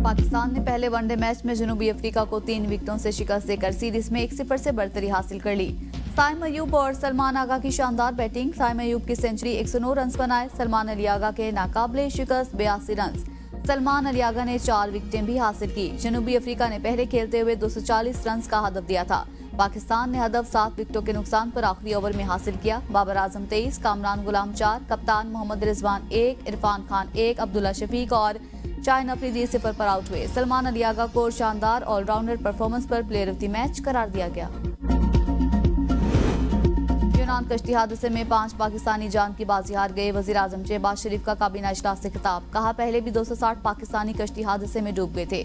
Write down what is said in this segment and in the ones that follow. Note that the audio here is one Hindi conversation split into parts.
पाकिस्तान ने पहले वनडे मैच में जनूबी अफ्रीका को 3 विकेटों से शिकस्त देकर सीरीज में 1-0 से बढ़तरी हासिल कर ली। साइम अयूब और सलमान आगा की शानदार बैटिंग। साइम अयूब की सेंचुरी 109 रन बनाए। सलमान अली आगा के नाकाबिले शिकस्त 82 रन। सलमान अली आगा ने 4 विकेटें भी हासिल की। जनूबी अफ्रीका ने पहले खेलते हुए 240 रन का हदफ दिया था। पाकिस्तान ने हदफ 7 विकेटों के नुकसान पर आखिरी ओवर में हासिल किया। बाबर आजम 23, कामरान गुलाम 4, कप्तान मोहम्मद रिजवान 1, इरफान खान 1, अब्दुल्ला शफीक और शाहिन अफरीदी 0 पर आउट हुए। सलमान अली आगा को शानदार ऑलराउंडर परफॉर्मेंस पर प्लेयर ऑफ द मैच करार दिया गया। यूनान कश्ती हादसे में 5 पाकिस्तानी जान की बाजी हार गए। वजीर आजम शहबाज शरीफ का काबीना इजलास से खिताब। कहा, पहले भी 260 पाकिस्तानी कश्ती हादसे में डूब गए थे।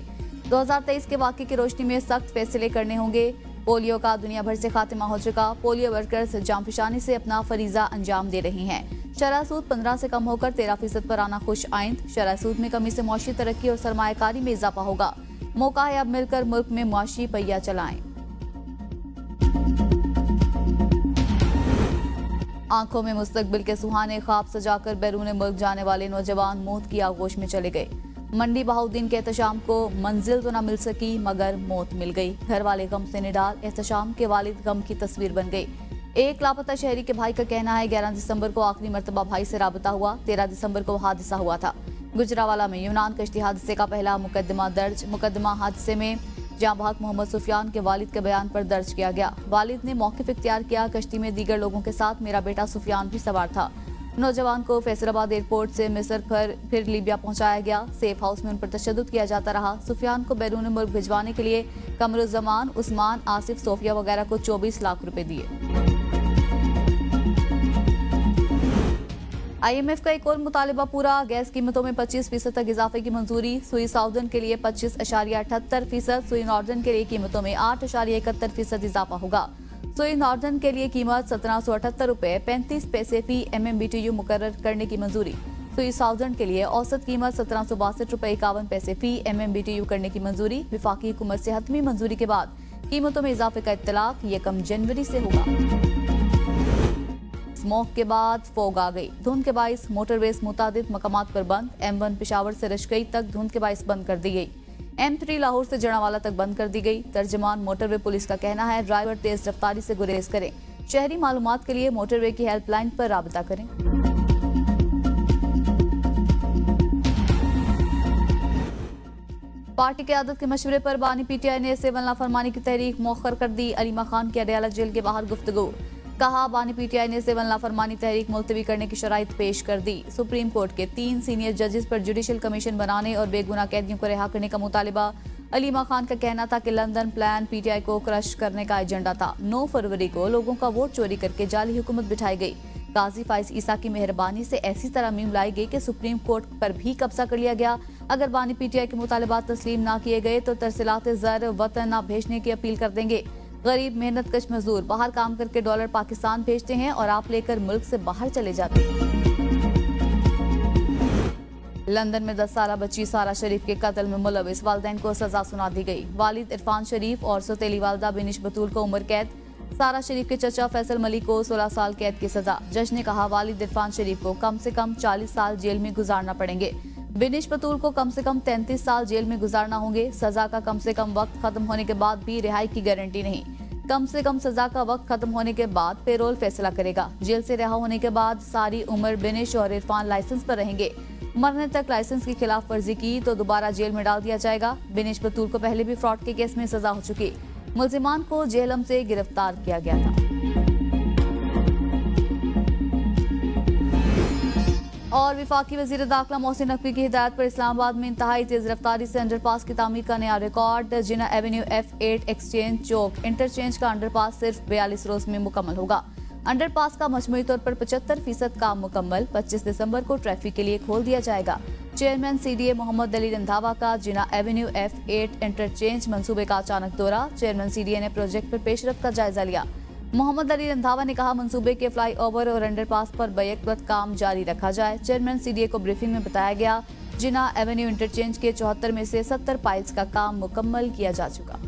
2023 के वाकये की रोशनी में सख्त फैसले करने होंगे। पोलियो का दुनिया भर से खात्मा हो चुका। पोलियो वर्कर्स जांफशानी से अपना फरीजा अंजाम दे रही हैं। शरह सूद 15 से कम होकर 13% पर आना खुश आइंद। शरह सूद में कमी से मुआशी तरक्की और सरमायाकारी में इजाफा होगा। मौका है अब मिलकर मुल्क में मुआशी पहिया चलाएं। आंखों में मुस्तकबिल के सुहाने ख्वाब सजाकर बैरून मुल्क जाने वाले नौजवान मौत की आगोश में चले गए। मंडी बहाउद्दीन के एहतशाम को मंजिल तो न मिल सकी मगर मौत मिल गई। घर वाले गम से निडाल, एहतशाम के वालिद गम की तस्वीर बन गई। एक लापता शहरी के भाई का कहना है 11 दिसंबर को आखिरी मरतबा भाई से राबता हुआ। 13 दिसंबर को हादसा हुआ था। गुजरावाला में यूनान कश्ती हादसे का पहला मुकदमा दर्ज। मुकदमा हादसे में जाँ बहक मोहम्मद सुफियान के वालिद के बयान पर दर्ज किया गया। वालिद ने मौक़िफ़ इख्तियार किया। कश्ती में दीगर लोगों के साथ मेरा बेटा सुफियान भी सवार था। नौजवान को फैसलाबाद एयरपोर्ट से मिस्र पर फिर लीबिया पहुंचाया गया। सेफ हाउस में उन पर तशद्दुद किया जाता रहा। सुफियान को बैरून मुल्क भिजवाने के लिए कमरुज़्ज़मान, उस्मान, आसिफ, सोफिया वगैरह को 24 लाख रुपए दिए। IMF का एक और मुतालिबा पूरा। गैस कीमतों में 25% तक इजाफे की मंजूरी। सुई साउदर्न के लिए 25.78%, सुई नॉर्दर्न के लिए कीमतों में 8.71% इजाफा होगा। सुई नॉर्दर्न के लिए कीमत 1778 रुपए 35 पैसे फी MMBTU मुकर्रर करने की मंजूरी। सुई साउदर्न के लिए औसत कीमत 1762 रुपए 51 पैसे फी MMBTU करने की मंजूरी। विफाकी हुकूमत से हतमी मंजूरी के बाद कीमतों में इजाफे का इत्तलाक 1 जनवरी से होगा। स्मोक के बाद फोग आ गई। धुंध के बाइस मोटरवेज मुतादिद मकामात पर बंद। M1 पेशावर से रशकई तक धुंध के बाइस बंद कर दी गई। M3 लाहौर से जड़ावाला तक बंद कर दी गई। तर्जमान मोटरवे पुलिस का कहना है ड्राइवर तेज रफ्तारी से गुरेज करें। शहरी मालूमात के लिए मोटरवे की हेल्पलाइन पर राबता करें। पार्टी क़यादत के मशवरे पर बानी PTI ने 7 नाफरमानी की तहरीक मौखर कर दी। अलीमा खान की अडयाला जेल के बाहर गुफ्तगू। कहा, बानी PTI ने 7 नाफरमानी तहरीक मुलतवी करने की शराइत पेश कर दी। सुप्रीम कोर्ट के 3 सीनियर जजेस पर जुडिशल कमीशन बनाने और बेगुनाह कैदियों को रिहा करने का मुतालिबा। अलीमा खान का कहना था कि लंदन प्लान PTI को क्रश करने का एजेंडा था। 9 फरवरी को लोगों का वोट चोरी करके जाली हुकूमत बिठाई गई। काजी फाइज ईसा की मेहरबानी से ऐसी तरमीम लाई गई कि सुप्रीम कोर्ट पर भी कब्जा कर लिया गया। अगर बानी PTI के मुतालिबात तस्लीम ना किए गए तो तरसीलात ज़र वतन ना भेजने की अपील कर देंगे। गरीब मेहनत कश मजदूर बाहर काम करके डॉलर पाकिस्तान भेजते हैं और आप लेकर मुल्क से बाहर चले जाते हैं। लंदन में 10 साला बच्ची सारा शरीफ के कत्ल में मुलविस वालिदैन को सजा सुना दी गई। वालिद इरफान शरीफ और सौतेली वालदा बिनिश बतूल को उम्र कैद। सारा शरीफ के चचा फैसल मलिक को 16 साल कैद की सजा। जज ने कहा, वालिद इरफान शरीफ को कम से कम 40 साल जेल में गुजारना पड़ेंगे। बिनिश बतूल को कम से कम 33 साल जेल में गुजारना होंगे। सजा का कम से कम वक्त खत्म होने के बाद भी रिहाई की गारंटी नहीं। कम से कम सजा का वक्त खत्म होने के बाद पेरोल फैसला करेगा। जेल से रिहा होने के बाद सारी उम्र बिनिश और इरफान लाइसेंस पर रहेंगे। मरने तक लाइसेंस की खिलाफ वर्जी की तो दोबारा जेल में डाल दिया जाएगा। बिनिश बतूल को पहले भी फ्रॉड के केस में सजा हो चुकी। मुल्जिमान को जेहलम से गिरफ्तार किया गया था। और विफाकी वजीर दाखिला मोहसिन नकवी की हिदायत पर इस्लामाबाद में इंतहाई तेज रफ्तारी से अंडरपास की तामीर का नया रिकॉर्ड। जिना एवेन्यू F8 एक्सचेंज चौक इंटरचेंज का अंडरपास सिर्फ 42 रोज में मुकम्मल होगा। अंडरपास का मजमूई तौर पर 75% काम मुकम्मल। 25 दिसंबर को ट्रैफिक के लिए खोल दिया जाएगा। चेयरमैन CDA मोहम्मद अली रंधावा का जिना एवेन्यू F8 इंटरचेंज मंसूबे का अचानक दौरा। चेयरमैन CDA ने प्रोजेक्ट पर पेशरफ्त का जायजा लिया। मोहम्मद अली रंधावा ने कहा, मंसूबे के फ्लाई ओवर और अंडरपास पर बैक वक्त काम जारी रखा जाए। चेयरमैन CDA को ब्रीफिंग में बताया गया, जिना एवेन्यू इंटरचेंज के 74 में से 70 पाइल्स का काम मुकम्मल किया जा चुका।